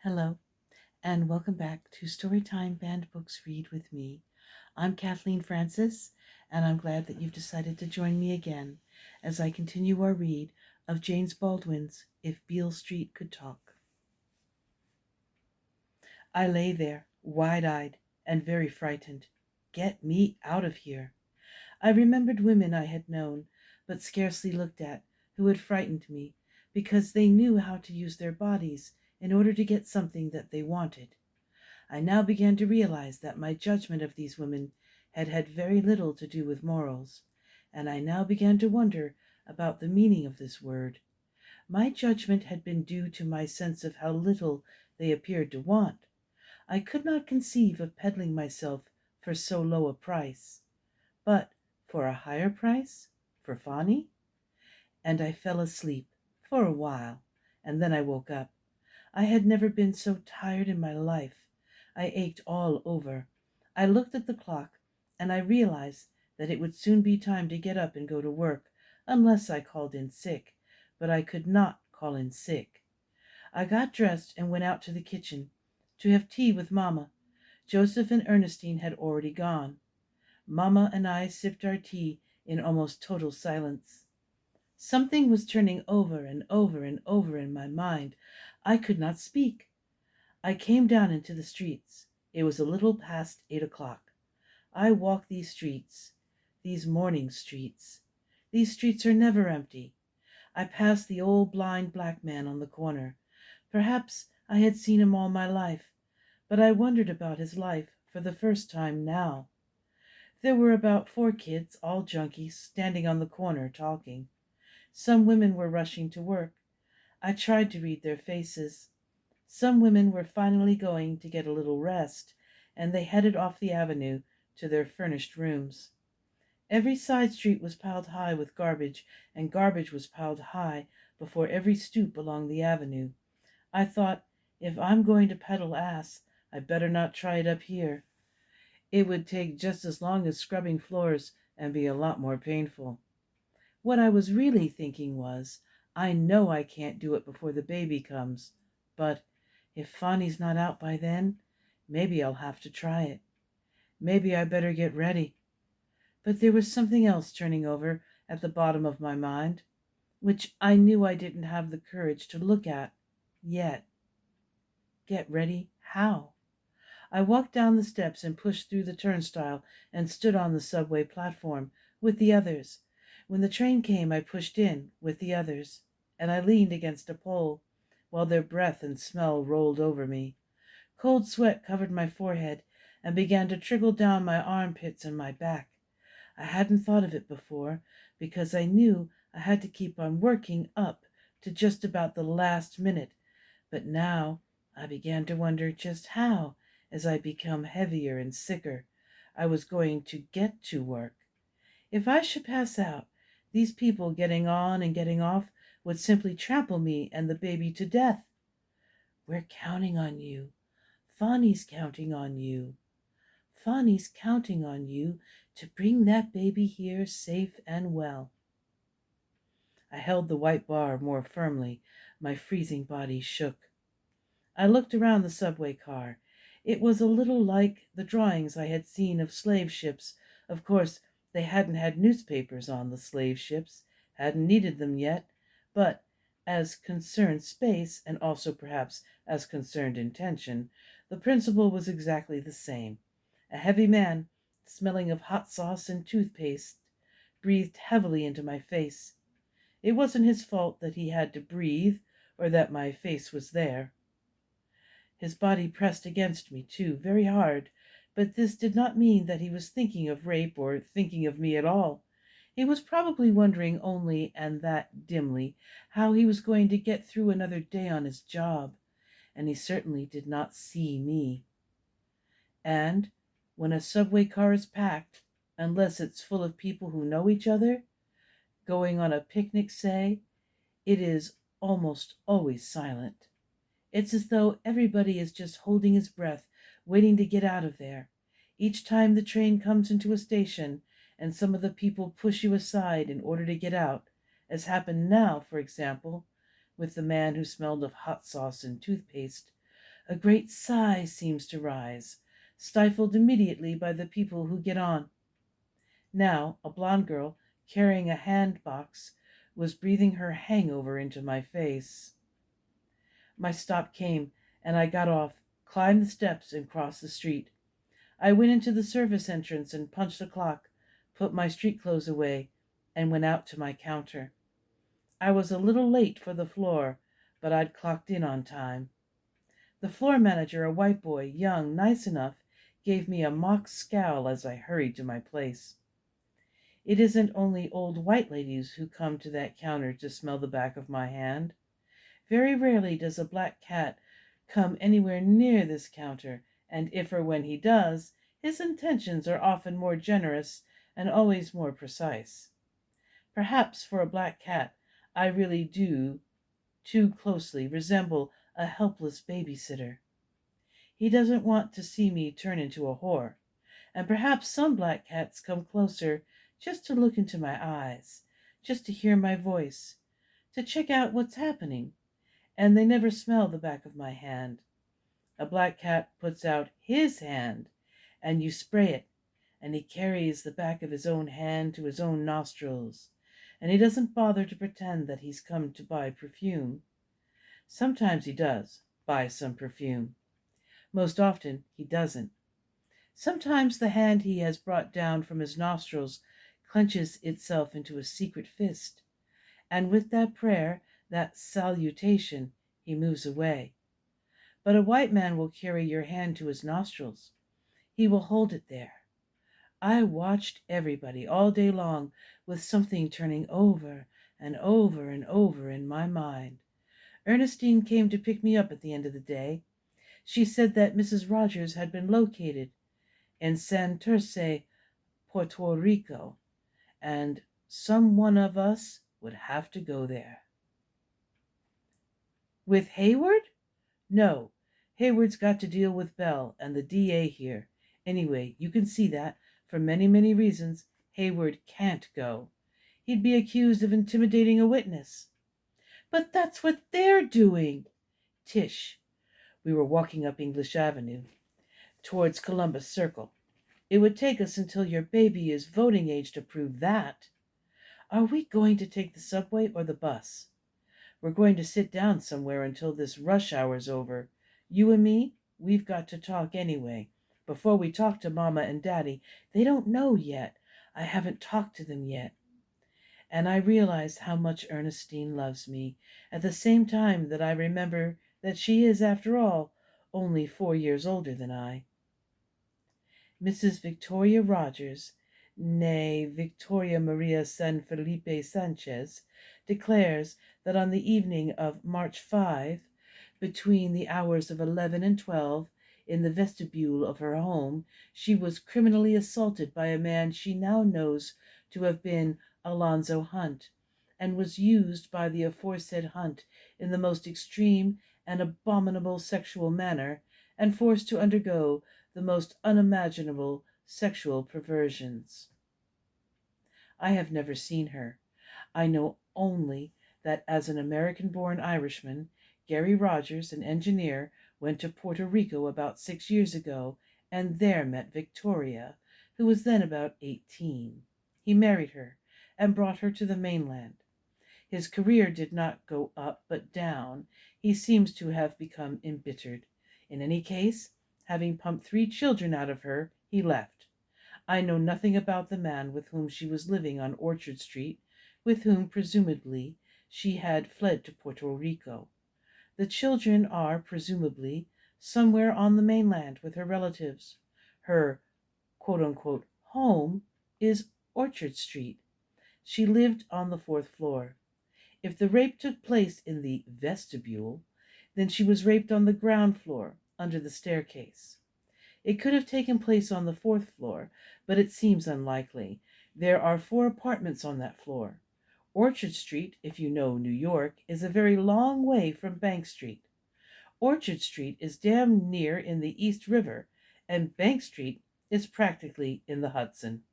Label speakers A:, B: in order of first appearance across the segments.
A: Hello, and welcome back to Storytime Banned Books Read with me. I'm Kathleen Francis, and I'm glad that you've decided to join me again as I continue our read of James Baldwin's If Beale Street Could Talk. I lay there, wide-eyed and very frightened. Get me out of here. I remembered women I had known, but scarcely looked at, who had frightened me because they knew how to use their bodies in order to get something that they wanted. I now began to realize that my judgment of these women had had very little to do with morals, and I now began to wonder about the meaning of this word. My judgment had been due to my sense of how little they appeared to want. I could not conceive of peddling myself for so low a price. But for a higher price? For Fanny? And I fell asleep for a while, and then I woke up. I had never been so tired in my life. I ached all over. I looked at the clock, and I realized that it would soon be time to get up and go to work, unless I called in sick. But I could not call in sick. I got dressed and went out to the kitchen to have tea with Mamma. Joseph and Ernestine had already gone. Mamma and I sipped our tea in almost total silence. Something was turning over and over and over in my mind. I could not speak. I came down into the streets. It was a little past 8 o'clock. I walk these streets, these morning streets. These streets are never empty. I passed the old blind black man on the corner. Perhaps I had seen him all my life, but I wondered about his life for the first time now. There were about 4 kids, all junkies, standing on the corner talking. Some women were rushing to work. I tried to read their faces. Some women were finally going to get a little rest, and they headed off the avenue to their furnished rooms. Every side street was piled high with garbage, and garbage was piled high before every stoop along the avenue. I thought, if I'm going to peddle ass, I better not try it up here. It would take just as long as scrubbing floors and be a lot more painful. What I was really thinking was, I know I can't do it before the baby comes, but if Fanny's not out by then, maybe I'll have to try it. Maybe I better get ready. But there was something else turning over at the bottom of my mind, which I knew I didn't have the courage to look at yet. Get ready? How? I walked down the steps and pushed through the turnstile and stood on the subway platform with the others. When the train came, I pushed in with the others, and I leaned against a pole while their breath and smell rolled over me. Cold sweat covered my forehead and began to trickle down my armpits and my back. I hadn't thought of it before, because I knew I had to keep on working up to just about the last minute, but now I began to wonder just how, as I become heavier and sicker, I was going to get to work. If I should pass out, these people getting on and getting off would simply trample me and the baby to death. We're counting on you. Fanny's counting on you. Fanny's counting on you to bring that baby here safe and well. I held the white bar more firmly. My freezing body shook. I looked around the subway car. It was a little like the drawings I had seen of slave ships. Of course, they hadn't had newspapers on the slave ships, hadn't needed them yet, but as concerned space, and also perhaps as concerned intention, the principle was exactly the same. A heavy man, smelling of hot sauce and toothpaste, breathed heavily into my face. It wasn't his fault that he had to breathe, or that my face was there. His body pressed against me, too, very hard, but this did not mean that he was thinking of rape or thinking of me at all. He was probably wondering only, and that dimly, how he was going to get through another day on his job, and he certainly did not see me. And when a subway car is packed, unless it's full of people who know each other, going on a picnic, say, it is almost always silent. It's as though everybody is just holding his breath, waiting to get out of there. Each time the train comes into a station and some of the people push you aside in order to get out, as happened now, for example, with the man who smelled of hot sauce and toothpaste, A great sigh seems to rise, stifled immediately by the people who get on. Now, a blonde girl carrying a hand box was breathing her hangover into my face. My stop came, and I got off, climbed the steps, and crossed the street. I went into the service entrance and punched the clock, put my street clothes away, and went out to my counter. I was a little late for the floor, but I'd clocked in on time. The floor manager, a white boy, young, nice enough, gave me a mock scowl as I hurried to my place. It isn't only old white ladies who come to that counter to smell the back of my hand. Very rarely does a black cat come anywhere near this counter, and if or when he does, his intentions are often more generous and always more precise. Perhaps for a black cat, I really do too closely resemble a helpless babysitter. He doesn't want to see me turn into a whore, and perhaps some black cats come closer just to look into my eyes, just to hear my voice, to check out what's happening, and they never smell the back of my hand. A black cat puts out his hand, and you spray it, and he carries the back of his own hand to his own nostrils, and he doesn't bother to pretend that he's come to buy perfume. Sometimes he does buy some perfume. Most often he doesn't. Sometimes the hand he has brought down from his nostrils clenches itself into a secret fist, and with that prayer, that salutation, he moves away. But a white man will carry your hand to his nostrils. He will hold it there. I watched everybody all day long with something turning over and over and over in my mind. Ernestine came to pick me up at the end of the day. She said that Mrs. Rogers had been located in Santurce, Puerto Rico, and some one of us would have to go there. With Hayward? No, Hayward's got to deal with Bell and the DA here. Anyway, you can see that, for many, many reasons, Hayward can't go. He'd be accused of intimidating a witness. But that's what they're doing. Tish, we were walking up English Avenue towards Columbus Circle. It would take us until your baby is voting age to prove that. Are we going to take the subway or the bus? We're going to sit down somewhere until this rush hour's over. You and me, we've got to talk anyway. Before we talk to Mama and Daddy, they don't know yet. I haven't talked to them yet. And I realized how much Ernestine loves me, at the same time that I remember that she is, after all, only 4 years older than I. Mrs. Victoria Rogers, née Victoria Maria San Felipe Sanchez, declares that on the evening of March 5, between the hours of 11 and 12, in the vestibule of her home, she was criminally assaulted by a man she now knows to have been Alonzo Hunt, and was used by the aforesaid Hunt in the most extreme and abominable sexual manner, and forced to undergo the most unimaginable sexual perversions. I have never seen her. I know only that as an American-born Irishman, Gary Rogers, an engineer, went to Puerto Rico about 6 years ago, and there met Victoria, who was then about 18. He married her, and brought her to the mainland. His career did not go up, but down. He seems to have become embittered. In any case, having pumped 3 children out of her, he left. I know nothing about the man with whom she was living on Orchard Street, with whom, presumably, she had fled to Puerto Rico. The children are, presumably, somewhere on the mainland with her relatives. Her quote-unquote home is Orchard Street. She lived on the 4th floor. If the rape took place in the vestibule, then she was raped on the ground floor, under the staircase. It could have taken place on the 4th floor, but it seems unlikely. There are 4 apartments on that floor. Orchard Street, if you know New York, is a very long way from Bank Street. Orchard Street is damn near in the East River, and Bank Street is practically in the Hudson.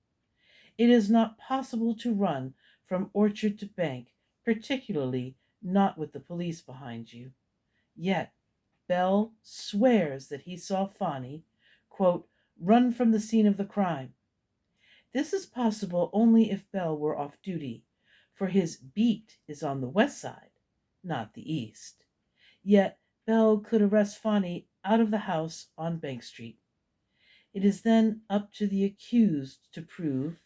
A: It is not possible to run from Orchard to Bank, particularly not with the police behind you. Yet Bell swears that he saw Fonny, quote, run from the scene of the crime. This is possible only if Bell were off duty, for his beat is on the west side, not the east. Yet Bell could arrest Fonny out of the house on Bank Street. It is then up to the accused to prove,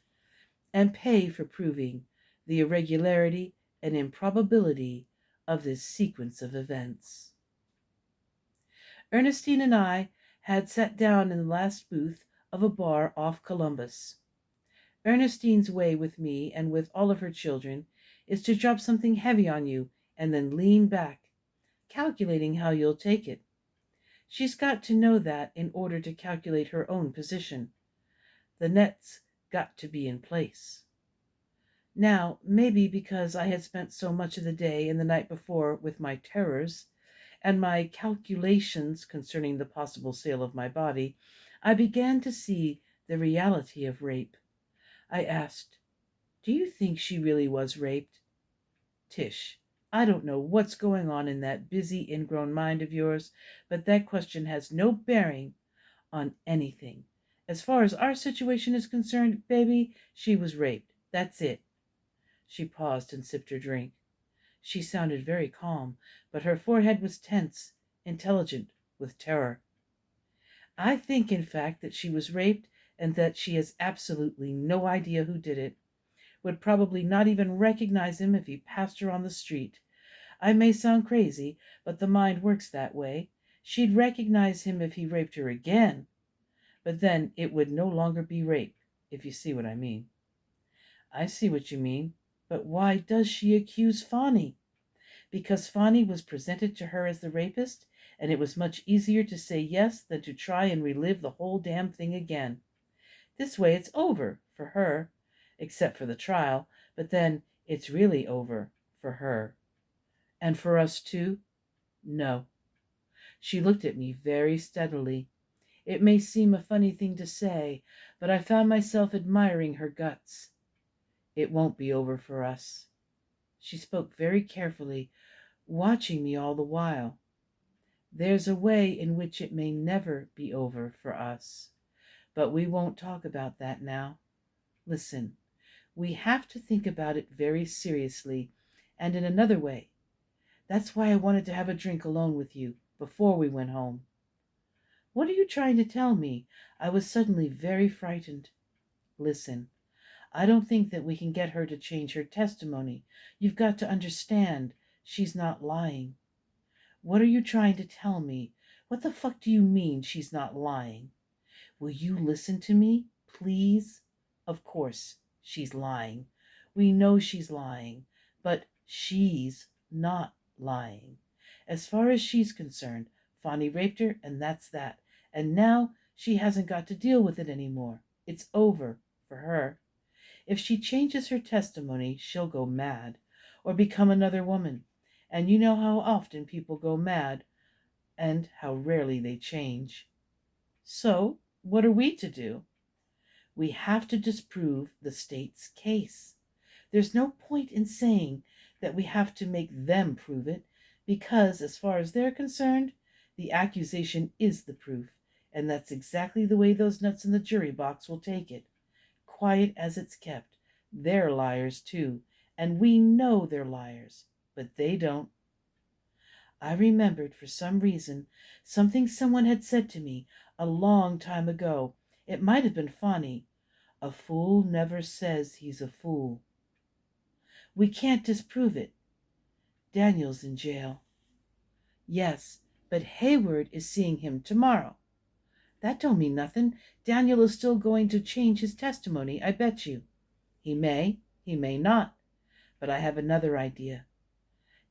A: and pay for proving, the irregularity and improbability of this sequence of events. Ernestine and I had sat down in the last booth of a bar off Columbus. Ernestine's way with me and with all of her children is to drop something heavy on you and then lean back, calculating how you'll take it. She's got to know that in order to calculate her own position. The net's got to be in place. Now, maybe because I had spent so much of the day and the night before with my terrors and my calculations concerning the possible sale of my body, I began to see the reality of rape. I asked, do you think she really was raped? Tish, I don't know what's going on in that busy, ingrown mind of yours, but that question has no bearing on anything. As far as our situation is concerned, baby, she was raped. That's it. She paused and sipped her drink. She sounded very calm, but her forehead was tense, intelligent with terror. I think, in fact, that she was raped and that she has absolutely no idea who did it. Would probably not even recognize him if he passed her on the street. I may sound crazy, but the mind works that way. She'd recognize him if he raped her again, but then it would no longer be rape, if you see what I mean. I see what you mean, but why does she accuse Fonny? Because Fonny was presented to her as the rapist, and it was much easier to say yes than to try and relive the whole damn thing again. This way it's over for her, except for the trial, but then it's really over for her. And for us too? No. She looked at me very steadily. It may seem a funny thing to say, but I found myself admiring her guts. It won't be over for us. She spoke very carefully, watching me all the while. There's a way in which it may never be over for us, but we won't talk about that now. Listen, we have to think about it very seriously and in another way. That's why I wanted to have a drink alone with you before we went home. What are you trying to tell me? I was suddenly very frightened. Listen, I don't think that we can get her to change her testimony. You've got to understand, she's not lying. What are you trying to tell me? What the fuck do you mean she's not lying? Will you listen to me, please? Of course, she's lying. We know she's lying, but she's not lying. As far as she's concerned, Fonny raped her, and that's that. And now she hasn't got to deal with it anymore. It's over for her. If she changes her testimony, she'll go mad or become another woman. And you know how often people go mad and how rarely they change. So, what are we to do? We have to disprove the state's case. There's no point in saying that we have to make them prove it, because, as far as they're concerned, the accusation is the proof, and that's exactly the way those nuts in the jury box will take it. Quiet as it's kept. They're liars, too, and we know they're liars, but they don't. I remembered, for some reason, something someone had said to me a long time ago. It might have been funny. A fool never says he's a fool. We can't disprove it. Daniel's in jail. Yes, but Hayward is seeing him tomorrow. That don't mean nothing. Daniel is still going to change his testimony, I bet you. He may not, but I have another idea.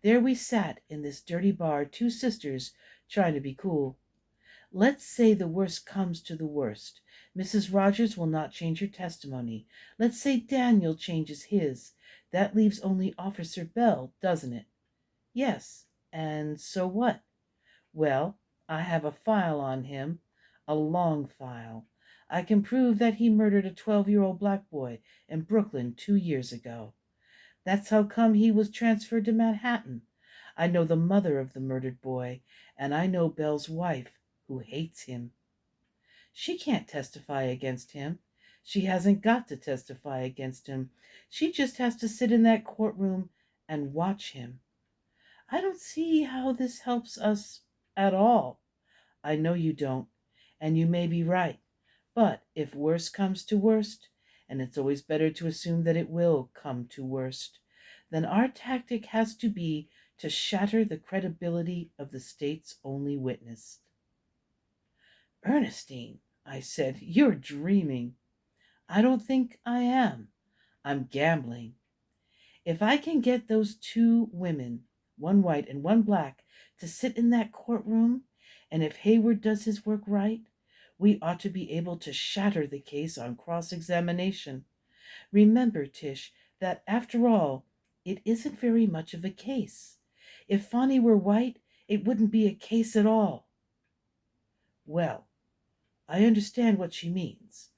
A: There we sat in this dirty bar, two sisters, trying to be cool. Let's say the worst comes to the worst. Mrs. Rogers will not change her testimony. Let's say Daniel changes his. That leaves only Officer Bell, doesn't it? Yes, and so what? Well, I have a file on him, a long file. I can prove that he murdered a 12-year-old black boy in Brooklyn 2 years ago. That's how come he was transferred to Manhattan. I know the mother of the murdered boy, and I know Belle's wife, who hates him. She can't testify against him. She hasn't got to testify against him. She just has to sit in that courtroom and watch him. I don't see how this helps us at all. I know you don't, and you may be right. But if worst comes to worst, and it's always better to assume that it will come to worst, then our tactic has to be to shatter the credibility of the state's only witness. Ernestine, I said, you're dreaming. I don't think I am. I'm gambling. If I can get those two women, one white and one black, to sit in that courtroom, and if Hayward does his work right, we ought to be able to shatter the case on cross-examination. Remember, Tish, that after all, it isn't very much of a case. If Fonny were white, it wouldn't be a case at all. Well, I understand what she means.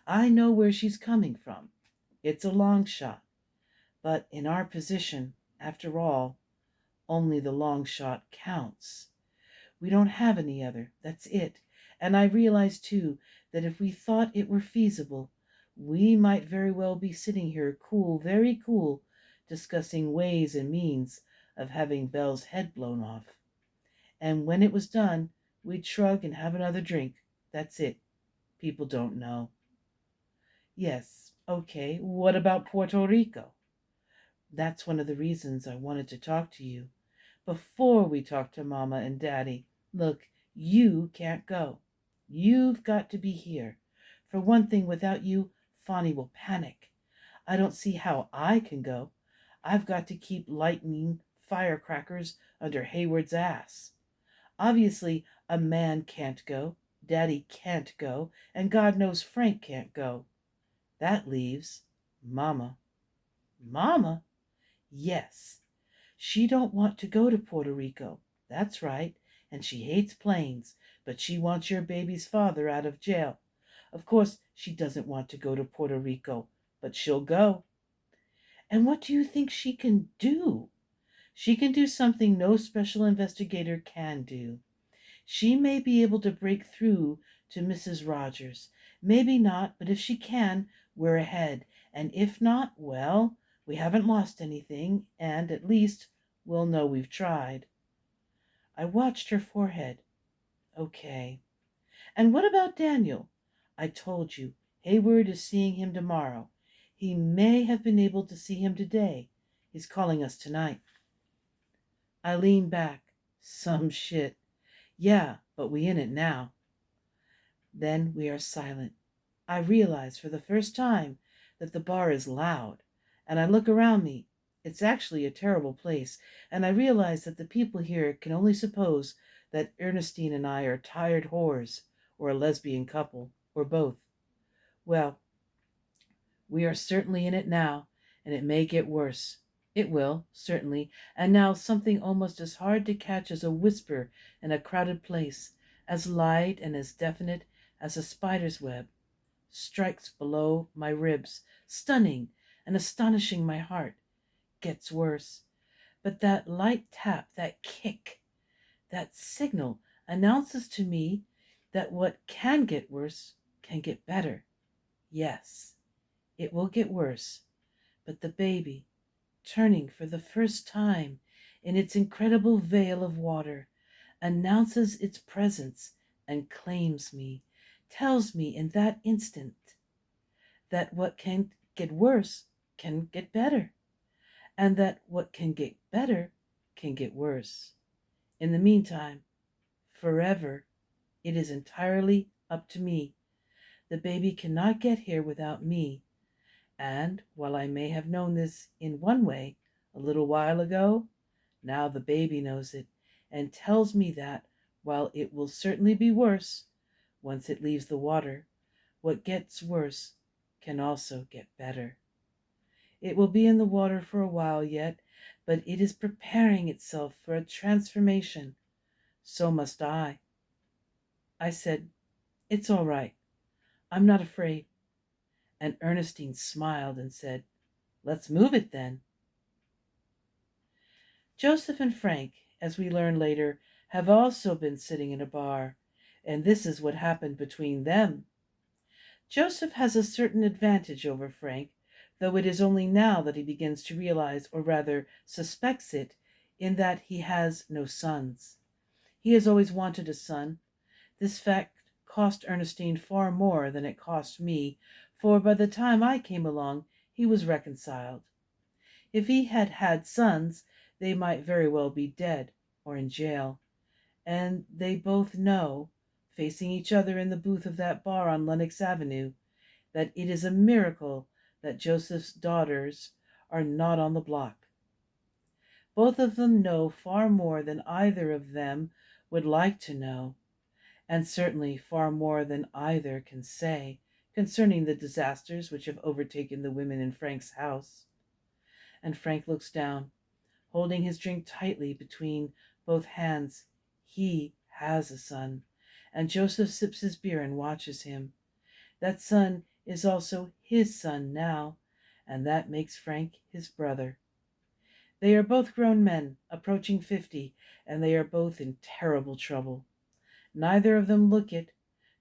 A: I know where she's coming from. It's a long shot. But in our position, after all, only the long shot counts. We don't have any other, that's it. And I realize, too, that if we thought it were feasible, we might very well be sitting here cool, very cool, discussing ways and means of having Belle's head blown off. And when it was done, we'd shrug and have another drink. That's it. People don't know. Yes, okay, what about Puerto Rico? That's one of the reasons I wanted to talk to you. Before we talk to Mama and Daddy, look, you can't go. You've got to be here. For one thing, without you, Fonny will panic. I don't see how I can go. I've got to keep lighting firecrackers under Hayward's ass. Obviously, a man can't go, Daddy can't go, and God knows Frank can't go. That leaves Mama. Mama? Yes. She don't want to go to Puerto Rico. That's right. And she hates planes, but she wants your baby's father out of jail. Of course, she doesn't want to go to Puerto Rico, but she'll go. And what do you think she can do? She can do something no special investigator can do. She may be able to break through to Mrs. Rogers. Maybe not, but if she can, we're ahead. And if not, well, we haven't lost anything, and at least we'll know we've tried. I watched her forehead. Okay. And what about Daniel? I told you, Hayward is seeing him tomorrow. He may have been able to see him today. He's calling us tonight. I leaned back. Some shit. Yeah, but we in it now. Then we are silent. I realize for the first time that the bar is loud, and I look around me. It's actually a terrible place, and I realize that the people here can only suppose that Ernestine and I are tired whores, or a lesbian couple, or both. Well, we are certainly in it now, and it may get worse. It will, certainly, and now something almost as hard to catch as a whisper in a crowded place, as light and as definite as a spider's web, strikes below my ribs, stunning and astonishing my heart. Gets worse. But that light tap, that kick, that signal announces to me that what can get worse can get better. Yes, it will get worse, but the baby, turning for the first time in its incredible veil of water, announces its presence and claims me, tells me in that instant that what can get worse can get better, and that what can get better can get worse. In the meantime, forever, it is entirely up to me. The baby cannot get here without me, and while I may have known this in one way a little while ago, now the baby knows it and tells me that while it will certainly be worse once it leaves the water, what gets worse can also get better. It will be in the water for a while yet, but it is preparing itself for a transformation. So must I. I said, "It's all right. I'm not afraid." And Ernestine smiled and said, "Let's move it then." Joseph and Frank, as we learn later, have also been sitting in a bar, and this is what happened between them. Joseph has a certain advantage over Frank, though it is only now that he begins to realize, or rather suspects it, in that he has no sons. He has always wanted a son. This fact cost Ernestine far more than it cost me, for by the time I came along he was reconciled. If he had had sons, they might very well be dead or in jail. And they both know, facing each other in the booth of that bar on Lenox Avenue, that it is a miracle that Joseph's daughters are not on the block. Both of them know far more than either of them would like to know, and certainly far more than either can say concerning the disasters which have overtaken the women in Frank's house. And Frank looks down, holding his drink tightly between both hands. He has a son, and Joseph sips his beer and watches him. That son is also his son now, and that makes Frank his brother. They are both grown men, approaching 50, and they are both in terrible trouble. Neither of them look it.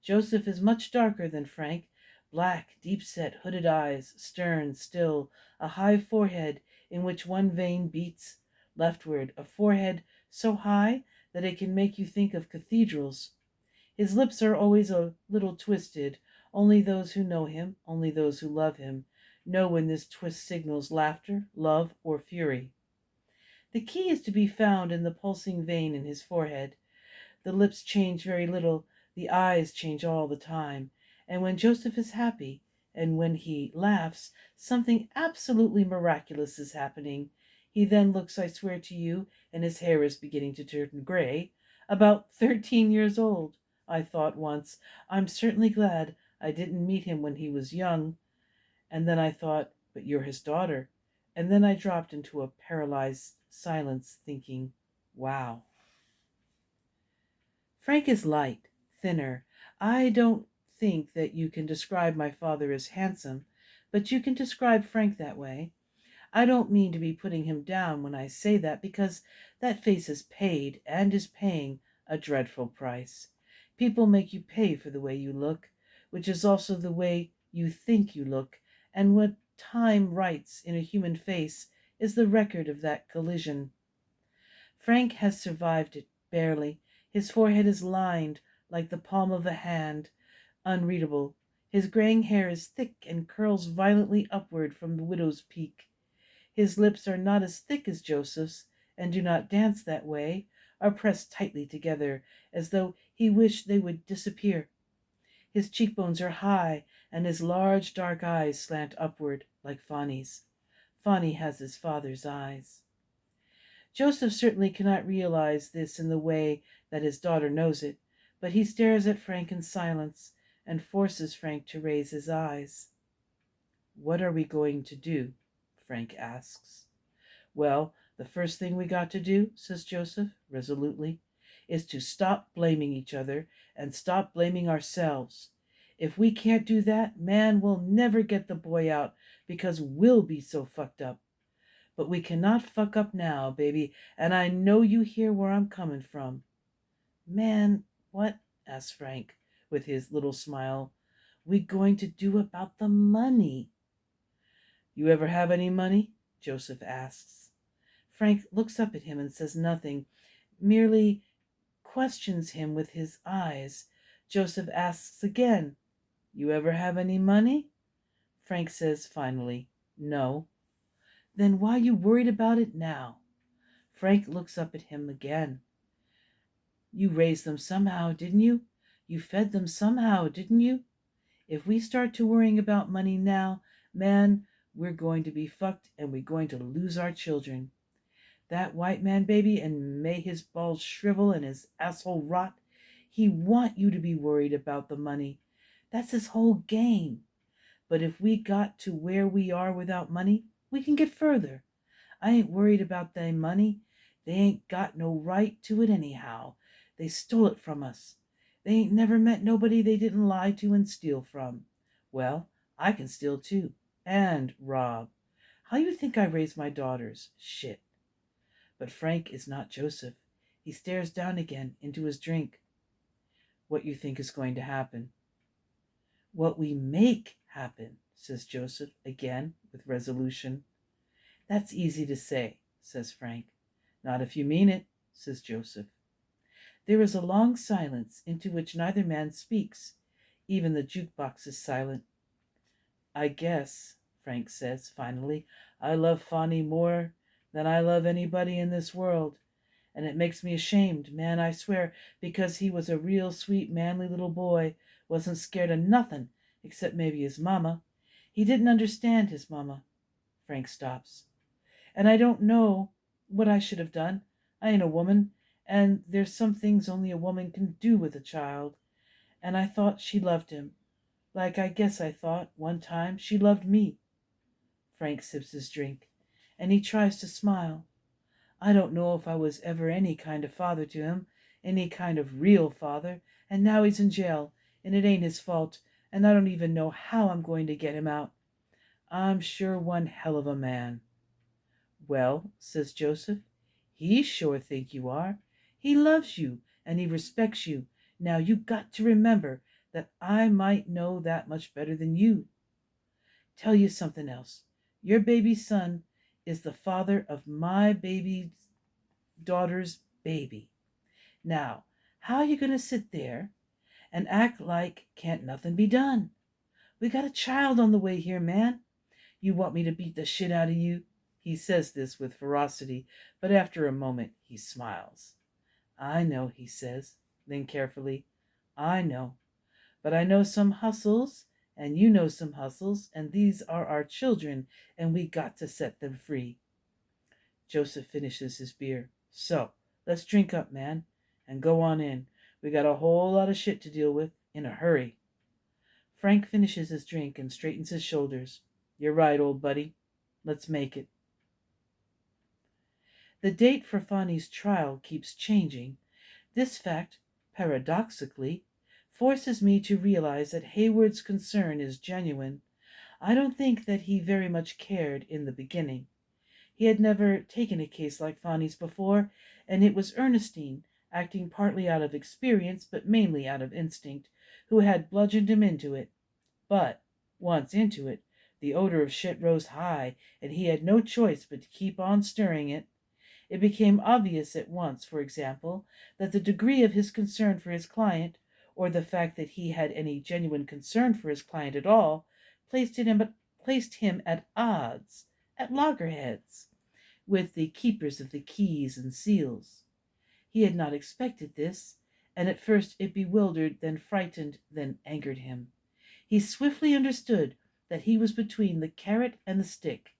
A: Joseph is much darker than Frank, black, deep-set, hooded eyes, stern, still, a high forehead in which one vein beats leftward, a forehead so high that it can make you think of cathedrals. His lips are always a little twisted. Only those who know him, only those who love him, know when this twist signals laughter, love, or fury. The key is to be found in the pulsing vein in his forehead. The lips change very little, the eyes change all the time, and when Joseph is happy, and when he laughs, something absolutely miraculous is happening. He then looks, I swear to you, and his hair is beginning to turn gray, about 13 years old. I thought once, I'm certainly glad I didn't meet him when he was young. And then I thought, but you're his daughter. And then I dropped into a paralyzed silence, thinking, wow. Frank is light, thinner. I don't think that you can describe my father as handsome, but you can describe Frank that way. I don't mean to be putting him down when I say that, because that face is paid, and is paying, a dreadful price. People make you pay for the way you look, which is also the way you think you look, and what time writes in a human face is the record of that collision. Frank has survived it, barely. His forehead is lined like the palm of a hand, unreadable. His graying hair is thick and curls violently upward from the widow's peak. His lips are not as thick as Joseph's, and do not dance that way, are pressed tightly together, as though he wished they would disappear. His cheekbones are high, and his large dark eyes slant upward, like Fanny's. Fanny has his father's eyes. Joseph certainly cannot realize this in the way that his daughter knows it, but he stares at Frank in silence and forces Frank to raise his eyes. What are we going to do? Frank asks. Well, the first thing we got to do, says Joseph resolutely, is to stop blaming each other and stop blaming ourselves. If we can't do that, man will never get the boy out because we'll be so fucked up. But we cannot fuck up now, baby, and I know you hear where I'm coming from. Man, what? Asked Frank, with his little smile. We going to do about the money? You ever have any money? Joseph asks. Frank looks up at him and says nothing, merely questions him with his eyes. Joseph asks again, You ever have any money? Frank says finally, No. Then why you worried about it now? Frank looks up at him again. You raised them somehow, didn't you? You fed them somehow, didn't you? If we start to worrying about money now, man, we're going to be fucked and we're going to lose our children. That white man, baby, and may his balls shrivel and his asshole rot, he want you to be worried about the money. That's his whole game. But if we got to where we are without money, we can get further. I ain't worried about they money. They ain't got no right to it anyhow. They stole it from us. They ain't never met nobody they didn't lie to and steal from. Well, I can steal too. And rob. How you think I raise my daughters? Shit. But Frank is not Joseph. He stares down again into his drink. What you think is going to happen? What we make happen, says Joseph again with resolution. That's easy to say, says Frank. Not if you mean it, says Joseph. There is a long silence into which neither man speaks. Even the jukebox is silent. I guess, Frank says finally, I love Fonny more than I love anybody in this world. And it makes me ashamed, man, I swear, because he was a real sweet, manly little boy, wasn't scared of nothing, except maybe his mama. He didn't understand his mama. Frank stops. And I don't know what I should have done. I ain't a woman, and there's some things only a woman can do with a child. And I thought she loved him, like I guess I thought, one time, she loved me. Frank sips his drink, and he tries to smile. I don't know if I was ever any kind of father to him, any kind of real father, and now he's in jail, and it ain't his fault, and I don't even know how I'm going to get him out. I'm sure one hell of a man. Well, says Joseph, he sure think you are. He loves you, and he respects you. Now you got to remember that I might know that much better than you. Tell you something else. Your baby son is the father of my baby daughter's baby. Now, how you going to sit there and act like can't nothing be done? We got a child on the way here, man. You want me to beat the shit out of you? He says this with ferocity, but after a moment he smiles. I know, he says, then carefully, I know. But I know some hustles, and you know some hustles, and these are our children, and we got to set them free. Joseph finishes his beer. So, let's drink up, man, and go on in. We got a whole lot of shit to deal with, in a hurry. Frank finishes his drink and straightens his shoulders. You're right, old buddy. Let's make it. The date for Fonny's trial keeps changing. This fact, paradoxically, forces me to realize that Hayward's concern is genuine. I don't think that he very much cared in the beginning. He had never taken a case like Fonny's before, and it was Ernestine, acting partly out of experience but mainly out of instinct, who had bludgeoned him into it. But, once into it, the odor of shit rose high, and he had no choice but to keep on stirring it. It became obvious at once, for example, that the degree of his concern for his client, or the fact that he had any genuine concern for his client at all, placed him at odds, at loggerheads, with the keepers of the keys and seals. He had not expected this, and at first it bewildered, then frightened, then angered him. He swiftly understood that he was between the carrot and the stick.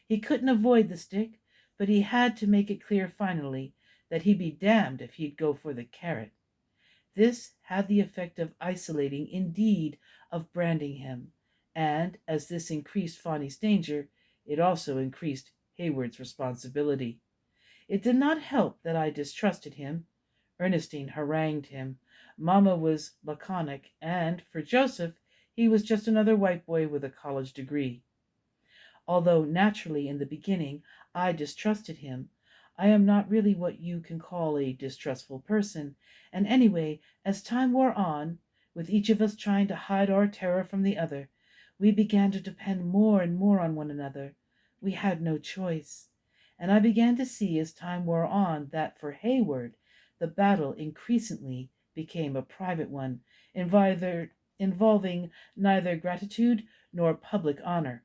A: He couldn't avoid the stick, but he had to make it clear finally that he'd be damned if he'd go for the carrot. This had the effect of isolating, indeed, of branding him, and as this increased Fonny's danger, it also increased Hayward's responsibility. It did not help that I distrusted him. Ernestine harangued him. Mama was laconic, and, for Joseph, he was just another white boy with a college degree. Although naturally in the beginning I distrusted him, I am not really what you can call a distrustful person, and anyway, as time wore on, with each of us trying to hide our terror from the other, we began to depend more and more on one another. We had no choice, and I began to see as time wore on that for Hayward the battle increasingly became a private one, involving neither gratitude nor public honor.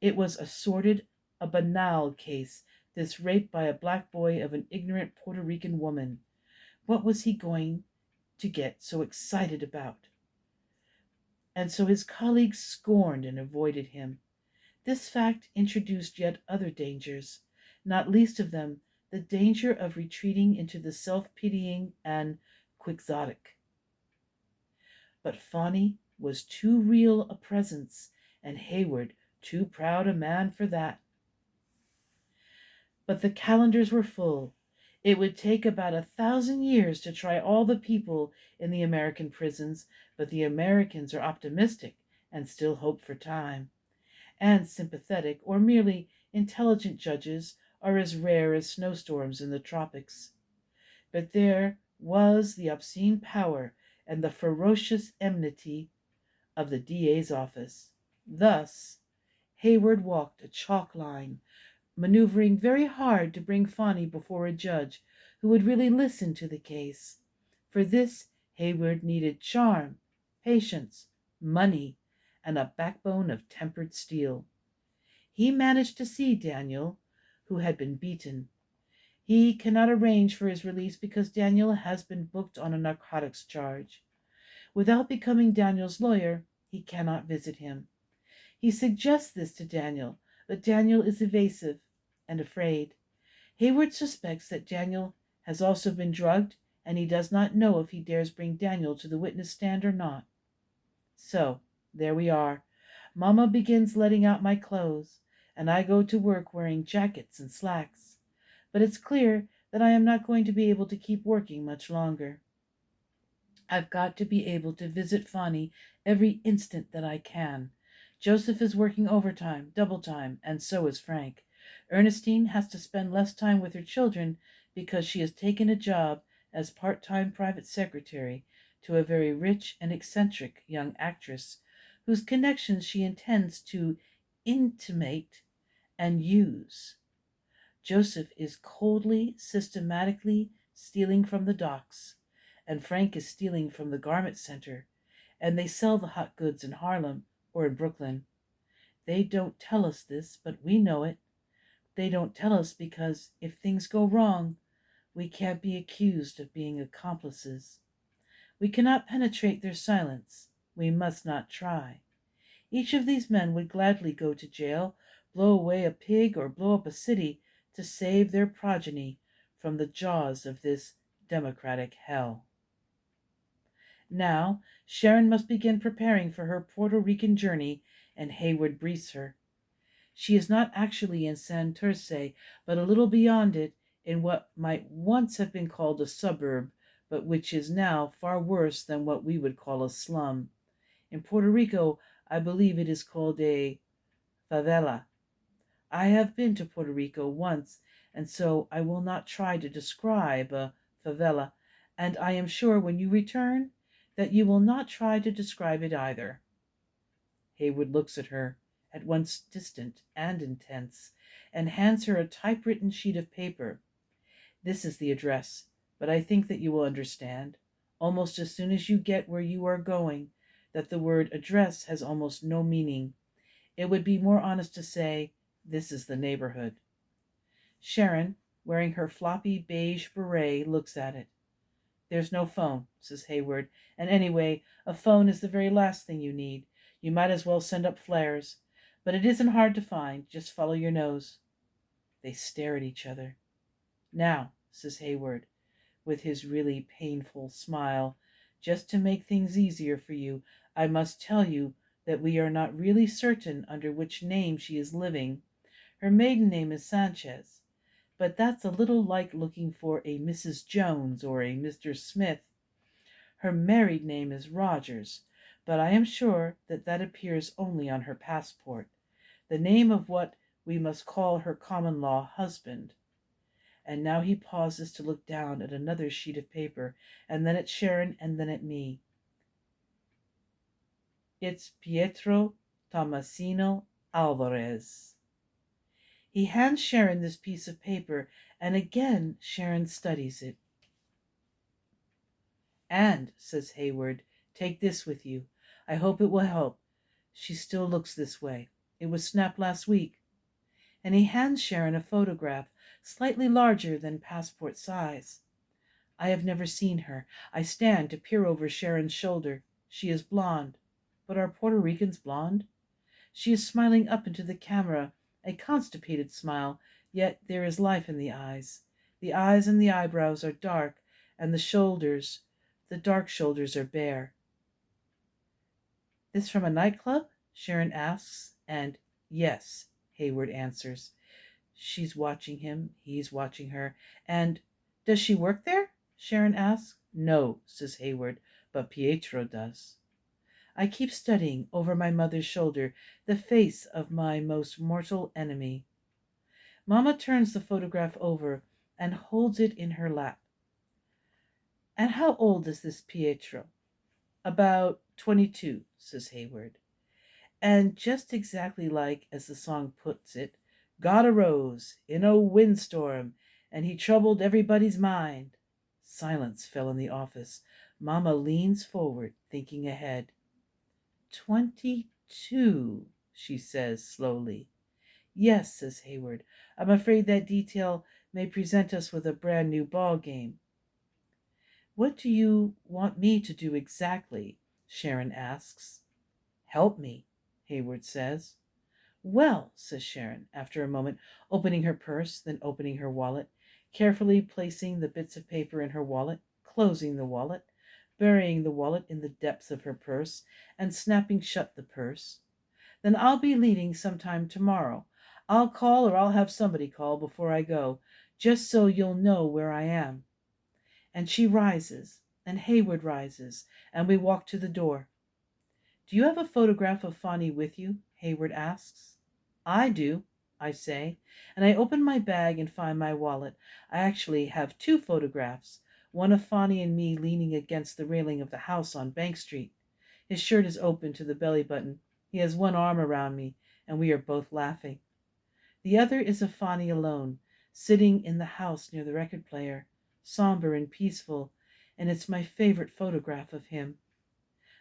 A: It was a sordid, a banal case, this rape by a black boy of an ignorant Puerto Rican woman. What was he going to get so excited about? And so his colleagues scorned and avoided him. This fact introduced yet other dangers, not least of them the danger of retreating into the self-pitying and quixotic. But Fonny was too real a presence, and Hayward too proud a man for that. But the calendars were full. It would take about 1,000 years to try all the people in the American prisons, but the Americans are optimistic and still hope for time. And sympathetic or merely intelligent judges are as rare as snowstorms in the tropics. But there was the obscene power and the ferocious enmity of the DA's office. Thus, Hayward walked a chalk line, maneuvering very hard to bring Fanny before a judge who would really listen to the case. For this, Hayward needed charm, patience, money, and a backbone of tempered steel. He managed to see Daniel, who had been beaten. He cannot arrange for his release because Daniel has been booked on a narcotics charge. Without becoming Daniel's lawyer, he cannot visit him. He suggests this to Daniel, but Daniel is evasive and afraid. Hayward suspects that Daniel has also been drugged, and he does not know if he dares bring Daniel to the witness stand or not. So, there we are. Mamma begins letting out my clothes, and I go to work wearing jackets and slacks. But it's clear that I am not going to be able to keep working much longer. I've got to be able to visit Fanny every instant that I can. Joseph is working overtime, double time, and so is Frank. Ernestine has to spend less time with her children because she has taken a job as part-time private secretary to a very rich and eccentric young actress whose connections she intends to intimate and use. Joseph is coldly, systematically stealing from the docks, and Frank is stealing from the garment center, and they sell the hot goods in Harlem or in Brooklyn. They don't tell us this, but we know it. They don't tell us because if things go wrong, we can't be accused of being accomplices. We cannot penetrate their silence. We must not try. Each of these men would gladly go to jail, blow away a pig, or blow up a city to save their progeny from the jaws of this democratic hell. Now, Sharon must begin preparing for her Puerto Rican journey, and Hayward briefs her. She is not actually in Santurce, but a little beyond it, in what might once have been called a suburb, but which is now far worse than what we would call a slum. In Puerto Rico, I believe it is called a favela. I have been to Puerto Rico once, and so I will not try to describe a favela, and I am sure when you return that you will not try to describe it either. Hayward looks at her, at once distant and intense, and hands her a typewritten sheet of paper. This is the address, but I think that you will understand, almost as soon as you get where you are going, that the word address has almost no meaning. It would be more honest to say, this is the neighborhood. Sharon, wearing her floppy beige beret, looks at it. There's no phone, says Hayward, and anyway, a phone is the very last thing you need. You might as well send up flares. But it isn't hard to find. Just follow your nose. They stare at each other. Now, says Hayward, with his really painful smile, just to make things easier for you, I must tell you that we are not really certain under which name she is living. Her maiden name is Sanchez, but that's a little like looking for a Mrs. Jones or a Mr. Smith. Her married name is Rogers, but I am sure that that appears only on her passport, the name of what we must call her common law husband. And now he pauses to look down at another sheet of paper, and then at Sharon, and then at me. It's Pietro Tomasino Alvarez. He hands Sharon this piece of paper, and again Sharon studies it. And, says Hayward, take this with you. I hope it will help. She still looks this way. It was snapped last week. And he hands Sharon a photograph, slightly larger than passport size. I have never seen her. I stand to peer over Sharon's shoulder. She is blonde. But are Puerto Ricans blonde? She is smiling up into the camera, a constipated smile, yet there is life in the eyes. The eyes and the eyebrows are dark, and the dark shoulders are bare. This from a nightclub? Sharon asks, and yes, Hayward answers. She's watching him, he's watching her. And does she work there? Sharon asks. No, says Hayward, but Pietro does. I keep studying over my mother's shoulder the face of my most mortal enemy. Mama turns the photograph over and holds it in her lap. And how old is this Pietro? About 22, says Hayward. And just exactly like as the song puts it, God arose in a windstorm, and he troubled everybody's mind. Silence fell in the office. Mama leans forward, thinking ahead. 22, she says slowly. Yes, says Hayward. I'm afraid that detail may present us with a brand new ball game. What do you want me to do exactly? Sharon asks. Help me, Hayward says. Well, says Sharon, after a moment, opening her purse, then opening her wallet, carefully placing the bits of paper in her wallet, closing the wallet, burying the wallet in the depths of her purse, and snapping shut the purse. Then I'll be leaving sometime tomorrow. I'll call or I'll have somebody call before I go, just so you'll know where I am. And she rises, and Hayward rises, and we walk to the door. Do you have a photograph of Fanny with you? Hayward asks. I do, I say, and I open my bag and find my wallet. I actually have two photographs, one of Fanny and me leaning against the railing of the house on Bank Street. His shirt is open to the belly button. He has one arm around me, and we are both laughing. The other is of Fanny alone, sitting in the house near the record player, somber and peaceful, and it's my favorite photograph of him.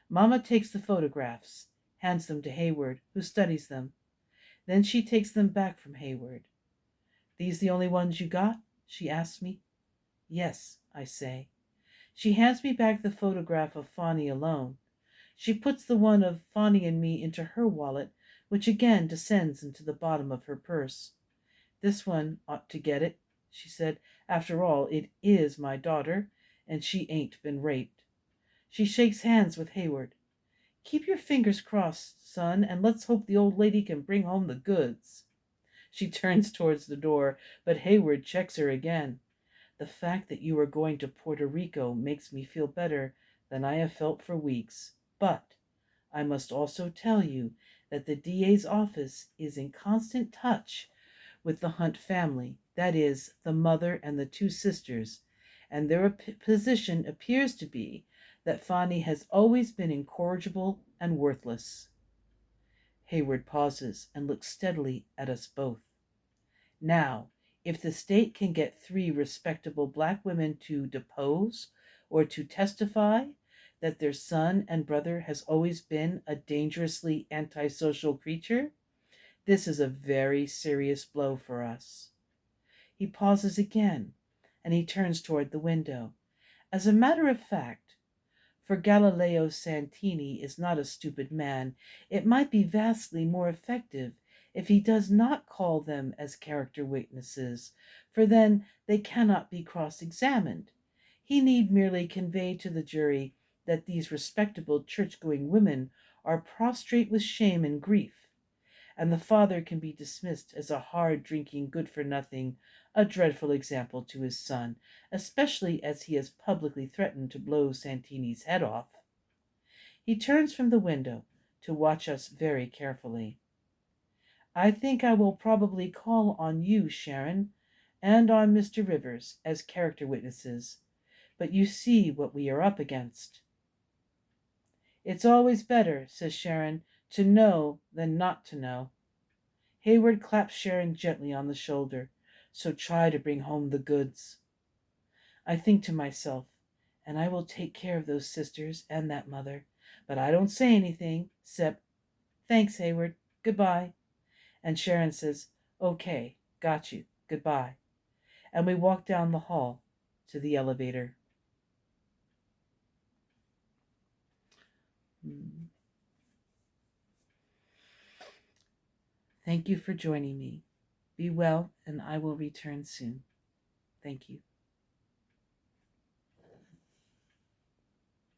A: Mama takes the photographs, hands them to Hayward, who studies them. Then she takes them back from Hayward. These the only ones you got? She asks me. Yes, I say. She hands me back the photograph of Fanny alone. She puts the one of Fanny and me into her wallet, which again descends into the bottom of her purse. This one ought to get it, she said. After all, it is my daughter, and she ain't been raped. She shakes hands with Hayward. Keep your fingers crossed, son, and let's hope the old lady can bring home the goods. She turns towards the door, but Hayward checks her again. The fact that you are going to Puerto Rico makes me feel better than I have felt for weeks. But I must also tell you that the DA's office is in constant touch with the Hunt family, that is, the mother and the two sisters, and their position appears to be that Fanny has always been incorrigible and worthless. Hayward pauses and looks steadily at us both. Now, if the state can get 3 respectable black women to depose or to testify that their son and brother has always been a dangerously antisocial creature, this is a very serious blow for us. He pauses again, and he turns toward the window. As a matter of fact, for Galileo Santini is not a stupid man, it might be vastly more effective if he does not call them as character witnesses, for then they cannot be cross-examined. He need merely convey to the jury that these respectable church-going women are prostrate with shame and grief, and the father can be dismissed as a hard-drinking, good-for-nothing, a dreadful example to his son, especially as he has publicly threatened to blow Santini's head off. He turns from the window to watch us very carefully. I think I will probably call on you, Sharon, and on Mr. Rivers as character witnesses, but you see what we are up against. It's always better, says Sharon, to know than not to know. Hayward claps Sharon gently on the shoulder. So try to bring home the goods. I think to myself, and I will take care of those sisters and that mother, but I don't say anything, except, thanks, Hayward, goodbye. And Sharon says, okay, got you, goodbye. And we walk down the hall to the elevator. Thank you for joining me. Be well, and I will return soon. Thank you.